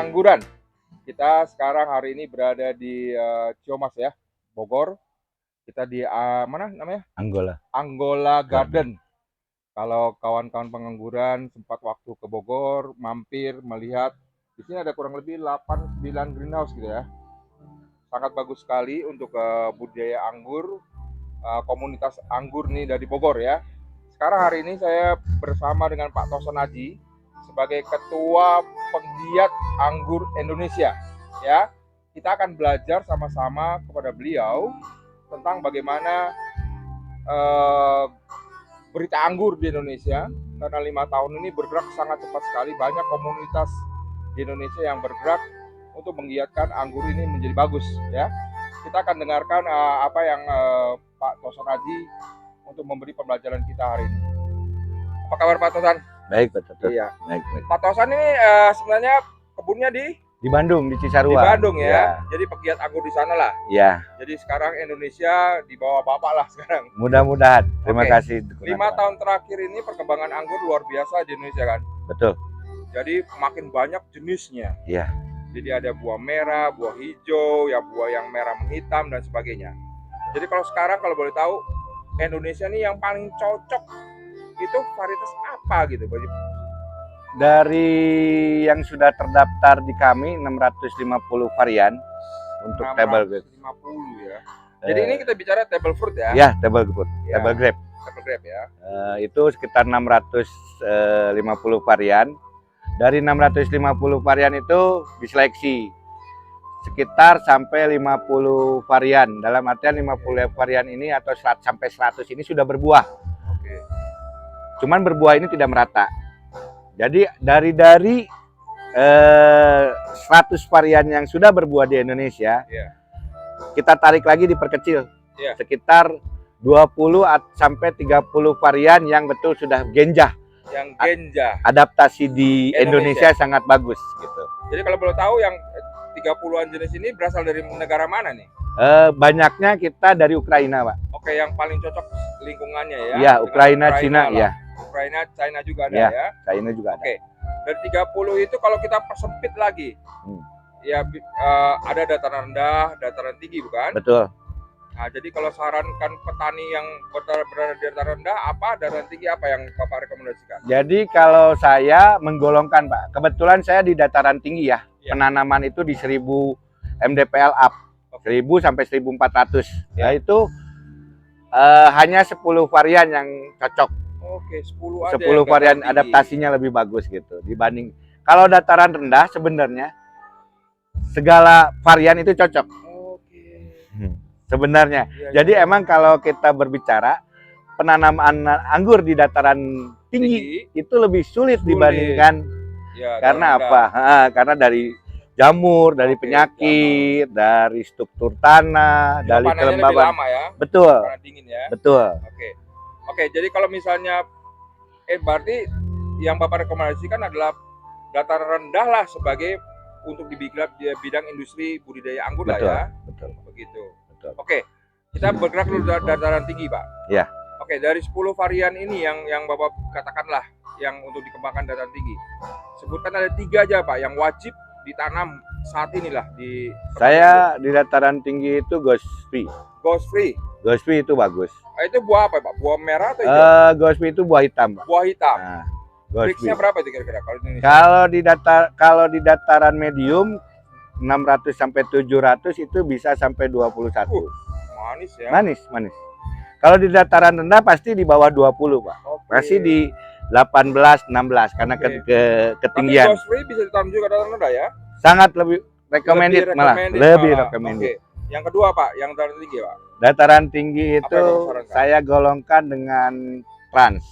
pengangguran. Kita sekarang hari ini berada di Ciamas ya, Bogor. Kita di mana namanya? Anggola Garden. Kalau kawan-kawan pengangguran sempat waktu ke Bogor, mampir melihat di sini ada kurang lebih 8-9 greenhouse gitu ya. Sangat bagus sekali untuk budidaya anggur, komunitas anggur nih dari Bogor ya. Sekarang hari ini saya bersama dengan Pak Toson Aji sebagai Ketua Penggiat Anggur Indonesia. Ya, kita akan belajar sama-sama kepada beliau tentang bagaimana berita anggur di Indonesia. Karena 5 tahun ini bergerak sangat cepat sekali, banyak komunitas di Indonesia yang bergerak untuk menggiatkan anggur ini menjadi bagus. Ya, kita akan dengarkan apa yang Pak Toson Aji untuk memberi pembelajaran kita hari ini. Apa kabar Pak Toson? Baik, Pak Toson. Iya. Baik. Pak Toson ini sebenarnya kebunnya di Bandung, di Cisarua. Di Bandung ya. Jadi pegiat anggur di sana lah. Iya. Jadi sekarang Indonesia di bawah Bapak lah sekarang. Mudah-mudahan. Terima kasih. 5 tahun terakhir ini perkembangan anggur luar biasa di Indonesia kan? Betul. Jadi makin banyak jenisnya. Iya. Jadi ada buah merah, buah hijau, ya buah yang merah menghitam dan sebagainya. Jadi kalau sekarang kalau boleh tahu Indonesia nih yang paling cocok itu varietas apa gitu? Dari yang sudah terdaftar di kami 650 varian untuk table grape. 650 ya. Jadi ini kita bicara table fruit ya? Ya, table fruit, ya. Table grape. Table grape ya. Itu sekitar 650 varian. Dari 650 varian itu diseleksi sekitar sampai 50 varian. Dalam artian 50 varian ini atau 100 sampai 100 ini sudah berbuah. Oke. Cuman berbuah ini tidak merata. Jadi dari 100 varian yang sudah berbuah di Indonesia, kita tarik lagi diperkecil. Sekitar 20 sampai 30 varian yang betul sudah genjah. Yang genjah. Adaptasi di Indonesia sangat bagus gitu. Jadi kalau boleh tahu yang 30-an jenis ini berasal dari negara mana nih? Banyaknya kita dari Ukraina, Pak. Oke, yang paling cocok lingkungannya ya? Iya, Ukraina, Cina, ya. Ukraina, China juga ada ya? China juga ada. Oke, dari 30 itu kalau kita persempit lagi, ya ada dataran rendah, dataran tinggi bukan? Betul. Nah, jadi kalau sarankan petani yang berada di dataran rendah, apa dataran tinggi apa yang Bapak rekomendasikan? Jadi kalau saya menggolongkan, Pak, kebetulan saya di dataran tinggi ya. Penanaman itu di 1000 mdpl up, 1000 sampai 1400. Ya itu hanya 10 varian yang cocok. Oke, 10 aja. 10 varian adaptasinya lebih bagus gitu dibanding kalau dataran rendah sebenarnya segala varian itu cocok. Sebenarnya. Jadi emang kalau kita berbicara penanaman anggur di dataran tinggi itu lebih sulit dibandingkan karena apa? Karena dari jamur, dari penyakit, dari struktur tanah, dari kelembaban. Lama ya? Betul. Karena dingin ya. Betul. Oke, jadi kalau misalnya berarti yang Bapak rekomendasikan adalah dataran rendah lah sebagai untuk di bidang industri budidaya anggur lah ya. Betul. Begitu. Oke, kita bergerak dulu dataran tinggi, Pak. Ya. Oke, dari 10 varian ini yang Bapak katakanlah yang untuk dikembangkan dataran tinggi. Sebutkan ada 3 aja, Pak, yang wajib ditanam saat inilah di. Saya di dataran tinggi itu Ghost Free. Ghost Free. Ghost Free itu bagus. Itu buah apa, Pak? Buah merah atau hijau? Ghost Free itu buah hitam, Pak. Buah hitam. Nah, Breaksnya berapa itu kira-kira kalau di Indonesia? Kalau di dataran medium 600 sampai 700 itu bisa sampai 21. Manis ya. Manis. Kalau di dataran rendah pasti di bawah 20, Pak. Masih di 18, 16 karena ketinggian. Tapi Ghost Free bisa ditanam juga dataran rendah ya? Sangat lebih recommended malah. Lebih recommended. Yang kedua, Pak, yang dataran tinggi, Pak. Dataran tinggi itu saya golongkan dengan trans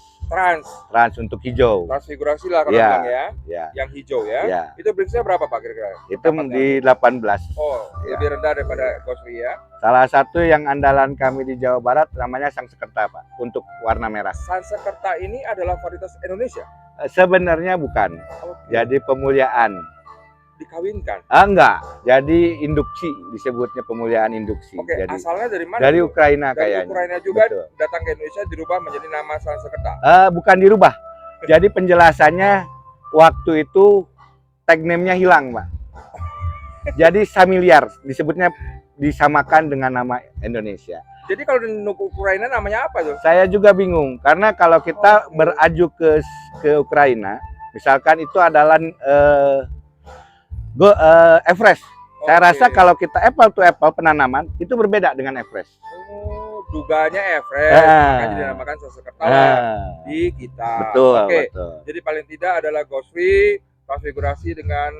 untuk hijau. Transfigurasi lah kalau bilang ya. Yang hijau ya. Itu breaksnya berapa, Pak, kira-kira? Itu di 18. Oh, lebih rendah daripada Ghost Free ya. Salah satu yang andalan kami di Jawa Barat namanya Sangsekerta, Pak, untuk warna merah. Sangsekerta ini adalah varietas Indonesia? Sebenarnya bukan. Jadi pemuliaan. Dikawinkan? Enggak. Jadi induksi, disebutnya pemuliaan induksi. Oke, jadi asalnya dari mana? Dari Ukraina kayaknya. Dari Ukraina juga. Betul. Datang ke Indonesia dirubah menjadi nama Sangsekerta. Bukan dirubah. Jadi penjelasannya waktu itu tag name-nya hilang, Pak. Jadi familiar, disebutnya disamakan dengan nama Indonesia. Jadi kalau di Ukraina namanya apa tuh? Saya juga bingung karena kalau kita beraju ke Ukraina, misalkan itu adalah Everest. Saya rasa kalau kita apple to apple penanaman itu berbeda dengan Everest. Oh, duganya Everest, makanya dinamakan Sasekerta di kita. Betul, Oke. betul. Jadi paling tidak adalah Gosri konfigurasi dengan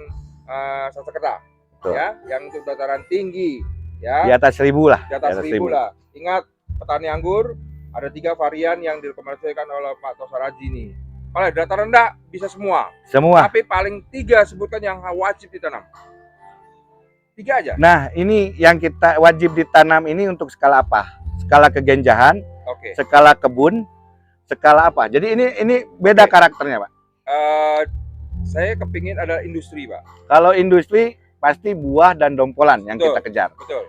Sasekerta, ya, yang untuk dataran tinggi, ya. Di atas 1000 lah. Di atas 1000 lah. Ingat, petani anggur ada 3 varian yang direkomendasikan oleh Pak Tosaraji ini. Kalau dataran rendah bisa semua. Semua. Tapi paling 3 sebutkan yang wajib ditanam. 3 aja. Nah, ini yang kita wajib ditanam ini untuk skala apa? Skala kegenjahan, skala kebun, skala apa? Jadi ini beda karakternya, Pak. Saya kepingin ada industri, Pak. Kalau industri pasti buah dan dompolan yang kita kejar. Betul.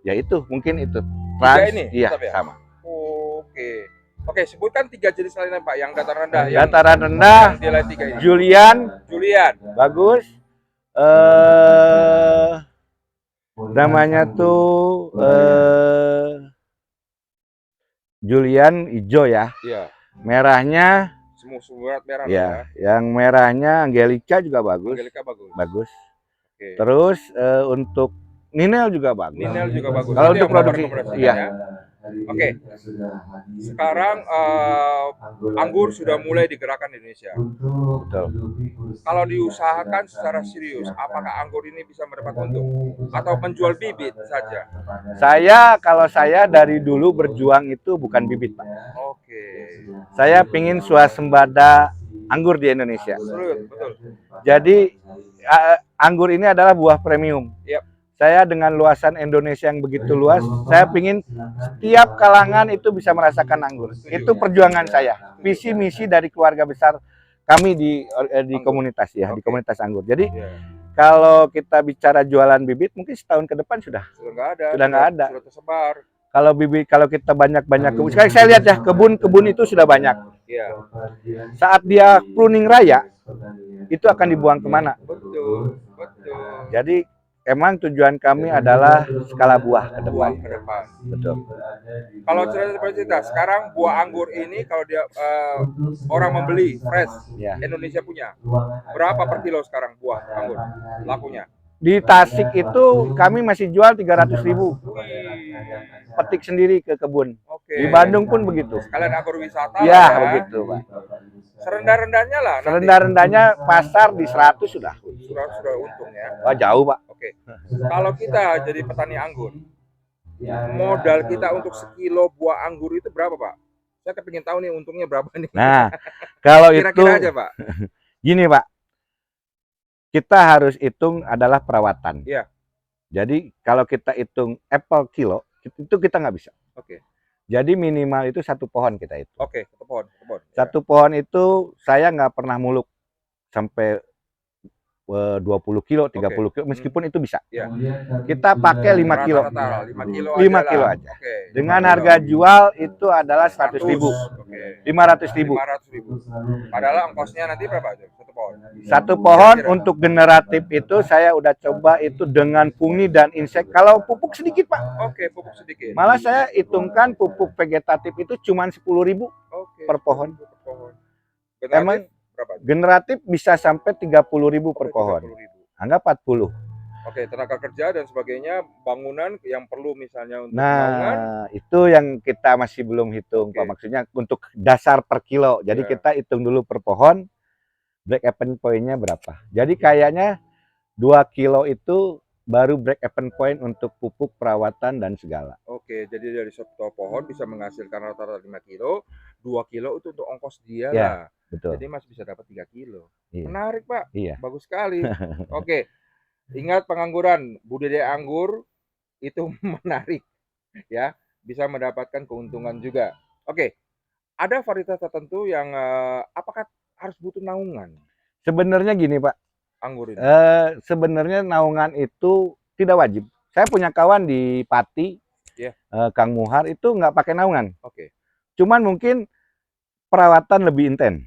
Ya itu, mungkin itu. Tiga ini? Iya, ya? sama. Oke, sebutkan 3 jenis lainnya, Pak. Yang dataran rendah. Dataran rendah, Julian. Bagus. Namanya tuh Julian hijau ya. Iya. Merahnya semua merah ya. Yang merahnya Angelica juga bagus. Angelica bagus. Terus untuk Ninel juga bagus. Ninel juga bagus. Kalau untuk produksi iya. Oke. Sekarang anggur sudah mulai digerakkan di Indonesia. Betul. Kalau diusahakan secara serius, apakah anggur ini bisa mendapat untung atau menjual bibit saja? Kalau saya dari dulu berjuang itu bukan bibit, Pak. Oke. Saya pingin swasembada anggur di Indonesia. Betul. Jadi anggur ini adalah buah premium. Yep. Saya dengan luasan Indonesia yang begitu luas, saya pingin setiap kalangan itu bisa merasakan anggur. Itu perjuangan saya, visi misi dari keluarga besar kami di komunitas ya, di komunitas anggur. Jadi kalau kita bicara jualan bibit, mungkin setahun ke depan sudah nggak ada. Sudah tersebar. Kalau bibit, kalau kita banyak kebun, sekarang saya lihat ya kebun itu sudah banyak. Iya. Saat dia pruning raya, itu akan dibuang kemana? Betul. Jadi emang tujuan kami adalah skala buah ke depan. Betul. Kalau cerita sekarang buah anggur ini kalau dia orang membeli fresh, Indonesia punya, berapa per kilo sekarang buah anggur lakunya? Di Tasik itu kami masih jual 300.000. Petik sendiri ke kebun. Di Bandung pun begitu. Sekalian anggur wisata. Iya, begitu, Pak. Serendah-rendahnya lah. Serendah-rendahnya pasar di 100 sudah. Sudah untung ya. Wah, jauh, Pak. Oke. Kalau kita jadi petani anggur, modal kita untuk sekilo buah anggur itu berapa, Pak? Saya kepingin tahu nih untungnya berapa nih. Nah, kalau kira-kira aja, Pak. Gini, Pak. Kita harus hitung adalah perawatan. Iya. Jadi kalau kita hitung apple kilo, itu kita nggak bisa. Oke. Jadi minimal itu 1 pohon kita itu. Oke, 1 pohon. 1 pohon itu saya nggak pernah muluk sampai 20 kilo, 30 kilo, meskipun itu bisa. Ya. Kita pakai 5 kilo. 5 kilo aja. Dengan harga jual itu adalah 100.000. 500.000. Padahal ongkosnya nanti berapa aja? 1 pohon. 1 pohon untuk generatif itu saya udah coba itu dengan fungi dan insek. Kalau pupuk sedikit, Pak. Oke, pupuk sedikit. Malah saya hitungkan pupuk vegetatif itu cuma 10.000 per pohon. Emang generatif bisa sampai 30.000 per pohon. Anggap 40. Oke, tenaga kerja dan sebagainya, bangunan yang perlu misalnya untuk bangunan. Itu yang kita masih belum hitung, Pak. Maksudnya untuk dasar per kilo. Jadi kita hitung dulu per pohon, break even point-nya berapa. Jadi kayaknya 2 kilo itu baru break even point untuk pupuk, perawatan, dan segala. Oke, jadi dari 1 pohon bisa menghasilkan rata-rata 5 kilo, 2 kilo itu untuk ongkos dia ya, lah. Betul. Jadi masih bisa dapat 3 kilo. Iya. Menarik, Pak. Iya. Bagus sekali. Oke, ingat pengangguran, budidaya anggur itu menarik, ya, bisa mendapatkan keuntungan juga. Oke, ada varietas tertentu yang apakah harus butuh naungan? Sebenarnya gini, Pak. Anggur ini. Sebenarnya naungan itu tidak wajib. Saya punya kawan di Pati, Kang Muhar itu nggak pakai naungan. Oke. Cuman mungkin perawatan lebih intens.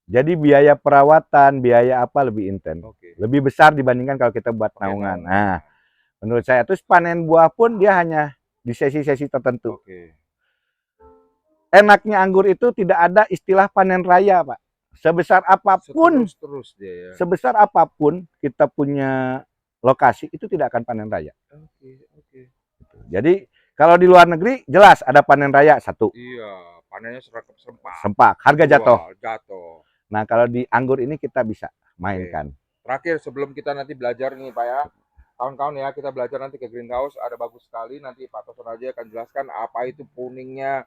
Jadi biaya perawatan, biaya apa lebih intens. Oke. Lebih besar dibandingkan kalau kita buat naungan. Nah, menurut saya terus panen buah pun dia hanya di sesi-sesi tertentu. Oke. Enaknya anggur itu tidak ada istilah panen raya, Pak. Sebesar apapun, Terus dia ya. sebesar apapun kita punya lokasi itu tidak akan panen raya. Oke. Jadi kalau di luar negeri jelas ada panen raya satu. Iya, panennya sempak. Sempak, harga jatuh. Jatuh. Nah, kalau di anggur ini kita bisa mainkan. Terakhir sebelum kita nanti belajar nih Pak ya, kawan-kawan ya, kita belajar nanti ke greenhouse, ada bagus sekali, nanti Pak Toson aja akan jelaskan apa itu puningnya,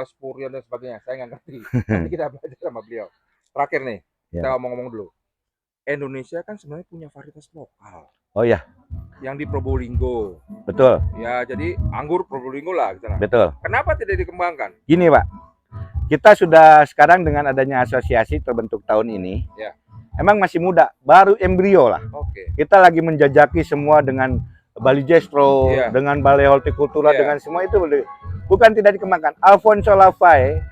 spurion dan sebagainya, saya nggak ngerti, nanti kita belajar sama beliau. Terakhir nih, kita ngomong-ngomong dulu, Indonesia kan sebenarnya punya varietas lokal. Oh ya. Yang di Probolinggo. Betul. Ya, jadi anggur Probolinggo lah. Gitu lah. Betul. Kenapa tidak dikembangkan? Gini Pak, kita sudah sekarang dengan adanya asosiasi terbentuk tahun ini, ya. Emang masih muda, baru embrio lah. Oke. Kita lagi menjajaki semua dengan Bali Jestro, dengan Balai Hortikultura, dengan semua itu bukan tidak dikembangkan. Alfonso Lavae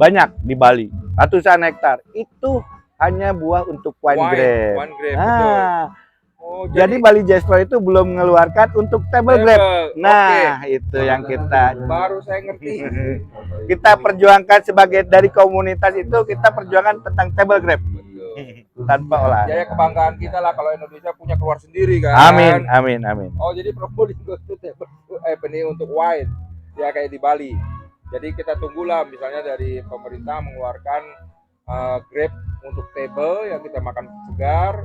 banyak di Bali, ratusan hektar. Itu hanya buah untuk wine grape. Nah, jadi Bali Jestro itu belum mengeluarkan untuk table grape. Nah, itu yang kita baru saya ngerti. Kita perjuangkan sebagai dari komunitas itu, kita perjuangkan tentang table grape. Tanpa olahan. Ya kebanggaan kita lah kalau Indonesia punya keluar sendiri kan. Amin. Oh, jadi Probolinggo itu ini untuk wine. Ya kayak di Bali. Jadi kita tunggulah misalnya dari pemerintah mengeluarkan grape untuk table yang kita makan segar,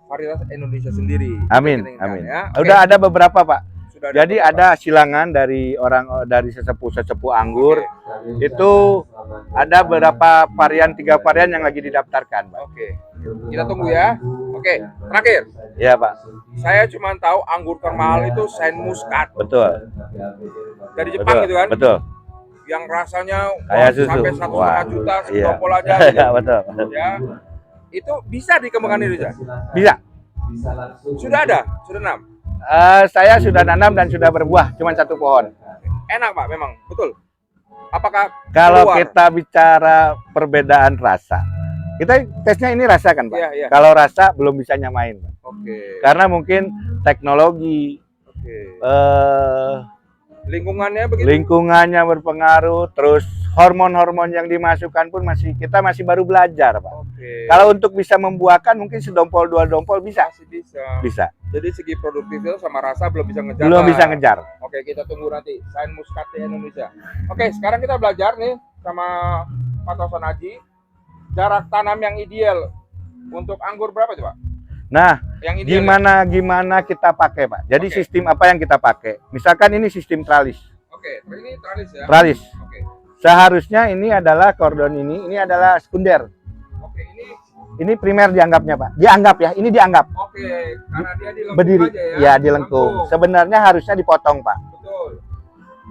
varietas Indonesia sendiri. Amin. Ya. Udah ada beberapa Pak. Jadi ada silangan dari dari sesepuh anggur. Itu ada beberapa varian, 3 varian yang lagi didaftarkan, Pak. Oke. Kita tunggu ya. Oke, terakhir. Iya, Pak. Saya cuma tahu anggur termahal itu Saint Muscat. Betul. Dari Jepang gitu kan? Betul. Yang rasanya sampai 1,5 juta sedompol aja gitu. Iya, betul. Ya. Itu bisa dikembangkan di Indonesia? Bisa. Sudah ada? Sudah 6? Saya sudah nanam dan sudah berbuah, cuma 1 pohon. Enak Pak, memang betul. Apakah kalau kita bicara perbedaan rasa, kita tesnya ini rasa kan Pak? Iya. Kalau rasa belum bisa nyamain Pak. Oke. Karena mungkin teknologi, lingkungannya begitu. Lingkungannya berpengaruh, terus hormon-hormon yang dimasukkan pun kita masih baru belajar Pak. Kalau untuk bisa membuahkan mungkin sedompol 2 dompol bisa. Masih bisa. Bisa. Jadi segi produktivitas sama rasa belum bisa ngejar. Belum bisa ngejar. Oke, kita tunggu nanti Saint Muscat di Indonesia. Oke, sekarang kita belajar nih sama Pak Toson Haji. Jarak tanam yang ideal untuk anggur berapa coba? Nah, yang gimana kita pakai Pak? Jadi sistem apa yang kita pakai? Misalkan ini sistem tralis. Oke, ini tralis ya. Tralis. Seharusnya ini adalah kordon ini adalah sekunder. Oke, ini primer dianggapnya Pak. Dianggap ya, ini dianggap. Oke, karena dia dilengkung berdiri aja ya. Ya, dilengkung. Sebenarnya harusnya dipotong Pak. Betul.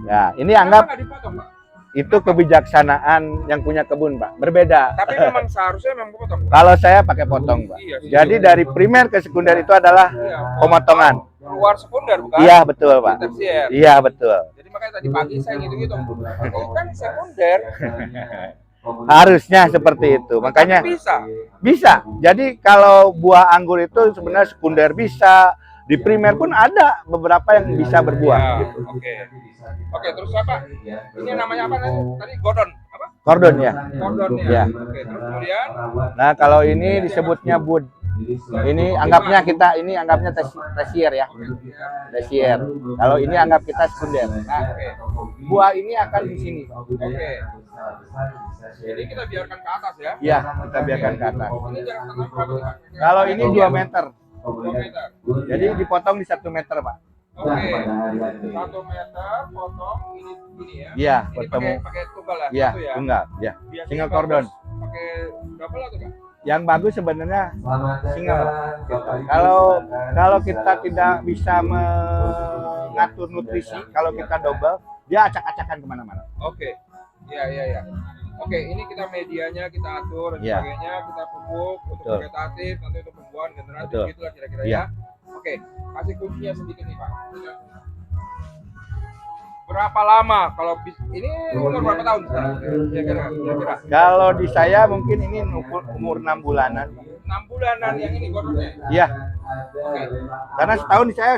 Ya, ini anggap dipotong, Pak? Itu kebijaksanaan yang punya kebun Pak. Berbeda. Tapi memang seharusnya memang potong. Kalau saya pakai potong Pak. Iya, jadi dari primer ke sekunder itu adalah pemotongan. Keluar sekunder bukan? Iya betul Pak. Tersier. Iya betul. Jadi makanya tadi pagi saya ngitung-ngitung. Oh, kan sekunder. Harusnya seperti itu. Makanya bisa. Jadi kalau buah anggur itu sebenarnya sekunder bisa, di primer pun ada beberapa yang bisa berbuah. Ya, gitu. Oke, terus apa? Ini namanya apa tadi? Gordon apa? Kordon ya. Kordon ya. Oke, terus kemudian. Nah, kalau ini disebutnya bud. Ini anggapnya tersier ya. Tersier. Kalau ini anggap kita sekunder. Nah, buah ini akan di sini. Oke. Jadi kita biarkan ke atas ya? Iya, kita biarkan ke atas. Ini jarak tanam berapa? Kalau ini 2 meter. 2 meter. Jadi dipotong di 1 meter, Pak. Oke. 1 meter potong ini ya. Iya, potong. Pakai tunggal lah. Iya, tunggal. Iya. Single cordon. Pakai double atau enggak? Yang bagus sebenarnya single. Kalau kita tidak bisa mengatur nutrisi, kalau kita double, dia acak-acakan kemana-mana. Oke. Iya. Oke, ini kita medianya kita atur dan sebagainya, kita pupuk untuk vegetatif, nanti untuk pembuahan generatif, gitulah kira-kira ya. Oke, kasih kuncinya sedikit nih Pak. berapa lama kalau ini umur berapa tahun sekarang? Kira-kira. Kalau di saya mungkin ini umur 6 bulanan. 6 bulanan yang ini gordonnya? Iya. Karena setahun saya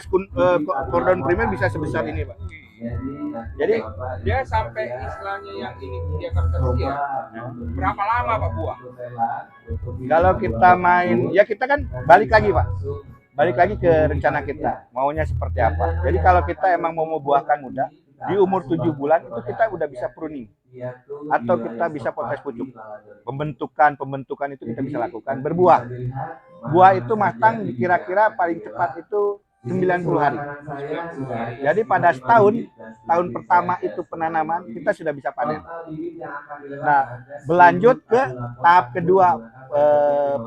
gordon primer bisa sebesar ini, Pak. Jadi dia sampai istilahnya yang ini dia tersedia. Berapa lama Pak buah? Kalau kita main, ya kita kan balik lagi, Pak. Balik lagi ke rencana kita, maunya seperti apa. Jadi kalau kita emang mau membuahkan muda, di umur 7 bulan itu kita udah bisa pruning. Atau kita bisa potes pucuk. Pembentukan itu kita bisa lakukan. Berbuah. Buah itu matang kira-kira paling cepat itu 90 hari. Jadi pada setahun, tahun pertama itu penanaman, kita sudah bisa panen. Nah, berlanjut ke tahap kedua,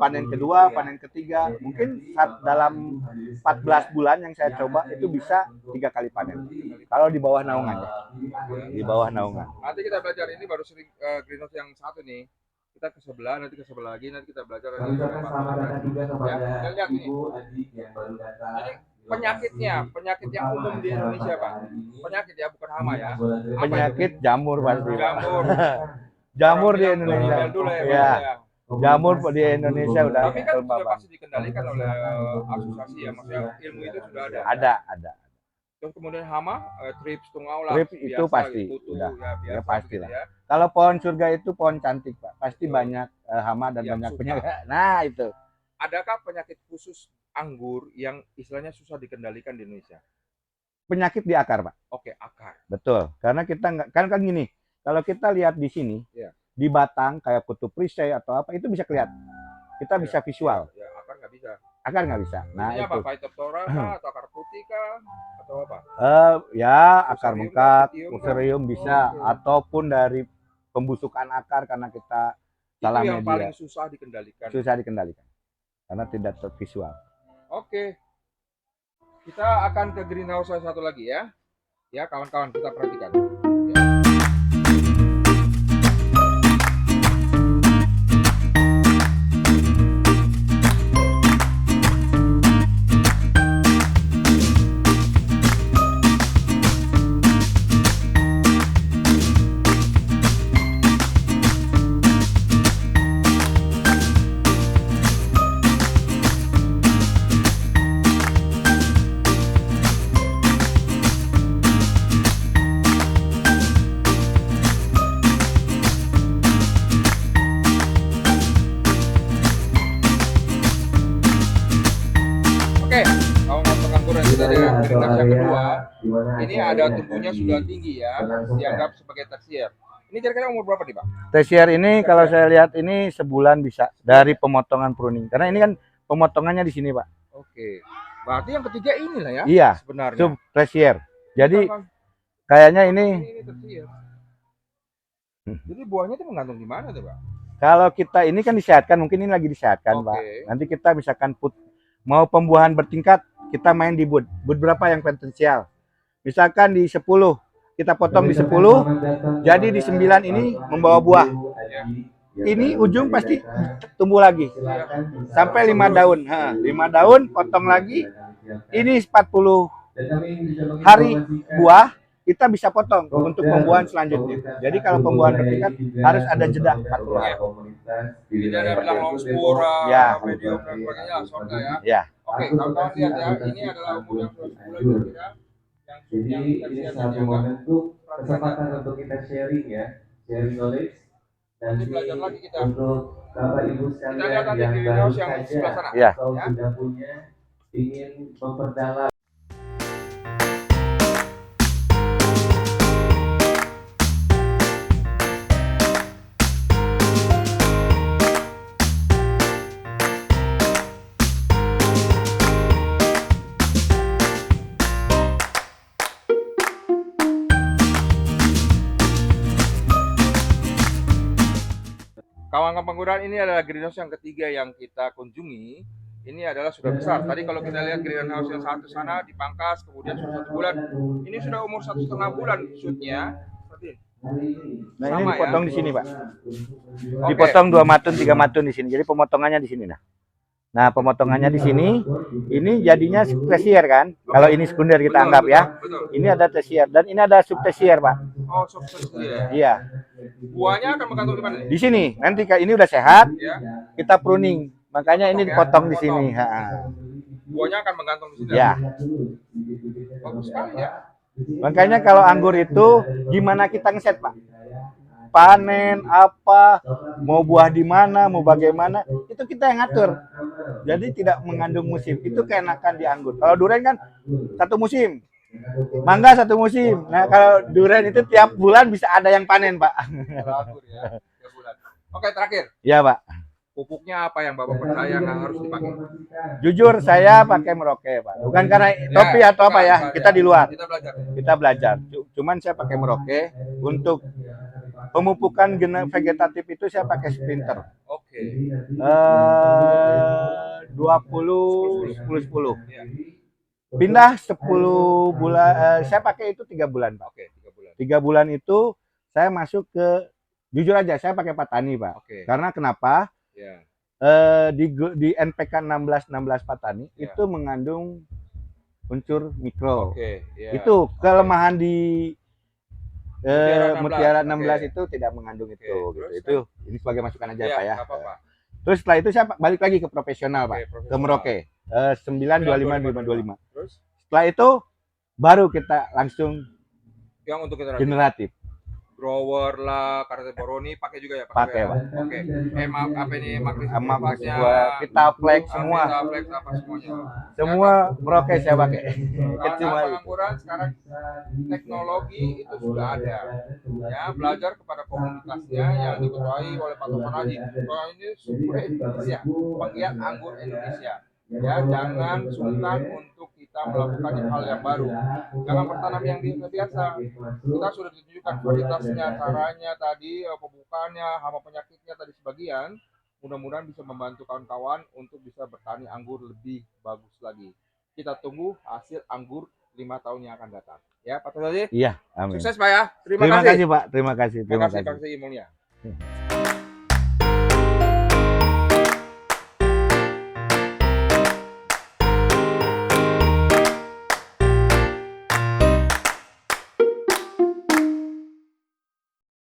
panen kedua, panen ketiga, mungkin dalam 14 bulan yang saya coba itu bisa 3 kali panen. Kalau di bawah naungan, di bawah naungan. Nanti kita belajar ini baru sering greenhouse yang satu nih. Kita ke sebelah, nanti ke sebelah lagi, nanti kita belajar. Ya, kita lihat ini. Jadi penyakit yang umum di Indonesia Pak. Penyakit ya, bukan hama ya. Penyakit jamur pasti. Jamur di Indonesia. Ya. Jamur di Indonesia udah. Tapi kan sudah pasti dikendalikan oleh asosiasi ya, maksudnya ilmu itu sudah ada. Ada. Terus kemudian hama, trips, tungau lah. Trips itu pasti, kutu, udah. Ya pasti lah. Ya. Kalau pohon surga itu pohon cantik Pak, pasti banyak hama dan banyak penyakit. Nah itu. Adakah penyakit khusus anggur yang istilahnya susah dikendalikan di Indonesia? Penyakit di akar, Pak. Oke, akar. Betul. Karena kita nggak kan gini. Kalau kita lihat di sini, di batang kayak kutub perisai atau apa itu bisa kelihatan. Kita bisa visual. Ya, akar nggak bisa. Akar nggak bisa. Nah ini itu. Apa? Phytophthora atau akar putih kah? Atau apa? Ya akar bengkak, fusarium bisa, ataupun dari pembusukan akar karena kita salah media. Itu yang paling susah dikendalikan. Susah dikendalikan. Karena tidak tervisual. Oke. Kita akan ke greenhouse satu lagi ya. Ya, kawan-kawan kita perhatikan. Ya. Yang kedua, ini ada tumbuhnya sudah tinggi ya, dianggap sebagai tersier. Ini kira-kira umur berapa nih Pak? Tersier ini kalau saya lihat ini sebulan bisa dari pemotongan pruning. Karena ini kan pemotongannya di sini Pak. Oke, berarti yang ketiga inilah ya? Iya, sebenarnya. Sub tersier. Jadi kayaknya ini tersier. Jadi buahnya itu menggantung di mana tuh Pak? Kalau kita ini kan disehatkan, mungkin ini lagi disehatkan Pak. Nanti kita misalkan mau pembuahan bertingkat, kita main di bud berapa yang potensial. Misalkan di 10, kita potong di 10, jadi di 9 ini membawa buah. Ini ujung pasti tumbuh lagi. Sampai 5 daun. 5 daun, potong lagi. Ini 40 hari buah, kita bisa potong untuk pembuahan selanjutnya. Jadi kalau pembuahan bertingkat harus ada jeda 40 hari. Ini ada bilang long spora, medium dan sebagainya, sorta ya. Oke, kawan-kawan lihat ya, ini adalah umur yang sudah sebulan kira-kira. Jadi ini satu momentum kesempatan untuk kita sharing ya, sharing knowledge. Dan belajar lagi kita. Untuk Bapak Ibu sekalian yang baru saja atau sudah punya ingin memperdalam. Kawan-kawan penggunaan ini adalah greenhouse yang ketiga yang kita kunjungi. Ini adalah sudah besar. Tadi kalau kita lihat greenhouse yang satu sana dipangkas, kemudian sudah 1 bulan. Ini sudah umur 1,5 bulan shootnya. Nah ini dipotong di sini Pak. Dipotong 2 matun, 3 matun di sini. Jadi pemotongannya di sini nah. Nah, pemotongannya di sini, ini jadinya subtesier kan? Kalau ini sekunder kita anggap ya. Betul. Ini ada tesier dan ini ada subtesier, Pak. Oh, subtesier. Iya. Buahnya akan bergantung di mana nih? Di sini. Nanti ini udah sehat, Ya. kita pruning. Makanya ini dipotong di sini. Buahnya akan menggantung di sini. Ya. Bagus sekali ya. Makanya kalau anggur itu gimana kita ngeset, Pak? Panen apa, mau buah di mana, mau bagaimana, itu kita yang ngatur. Jadi tidak mengandung musim. Itu keenakan di anggur. Kalau durian kan satu musim, mangga satu musim. Nah kalau durian itu tiap bulan bisa ada yang panen, Pak. Anggur ya, tiap bulan. Oke, terakhir. Ya, Pak. Pupuknya apa yang Bapak percaya nggak harus dipakai? Jujur saya pakai Merauke, Pak. Bukan karena topi atau apa ya. Kita di luar. Kita belajar. Cuman saya pakai Merauke untuk pemupukan vegetatif itu saya pakai Sprinter. Oke. 20 10 10. Pindah 10 bulan, saya pakai itu 3 bulan, Pak. Oke, 3 bulan. 3 bulan itu saya masuk ke, jujur aja saya pakai Patani, Pak. Oke. Karena kenapa? Ya. Di NPK 1616 Patani Ya. itu mengandung unsur mikro. Oke, ya. Itu kelemahan di Mutiara 16 Oke. itu tidak mengandung itu. Oke. Gitu. Terus, Itu ini sebagai masukan aja, Ya, Pak ya. nggak apa-apa. Terus setelah itu saya balik lagi ke profesional, Oke, Pak. profesional. Ke Merauke. 925 525. Terus Setelah itu baru kita langsung yang untuk generatif. Grower lah, Karate Boroni pakai juga ya? Pakai, Pak. Oke. Apa ini Sama Magnisnya? kita flex semua. Kita flex apa semuanya? Semua Merauke saya pakai. Karena pengangguran sekarang teknologi itu sudah ada. Ya, belajar kepada komunitasnya yang diketuai oleh Pak Topan Haji. Bahwa ini sumber Indonesia, penggiat anggur Indonesia. Ya, jangan sungkan untuk kita melakukan hal yang baru. Jangan bertanam yang biasa. Kita sudah ditunjukkan varietasnya, caranya tadi, pembukaannya, hama penyakitnya tadi sebagian. Mudah-mudahan bisa membantu kawan-kawan untuk bisa bertani anggur lebih bagus lagi. Kita tunggu hasil anggur 5 tahun yang akan datang. Ya, Pak Topan Haji. Iya, amin. Sukses, Pak ya. Terima kasih, Pak. Terima kasih. Terima kasih, Pak Ilmunya.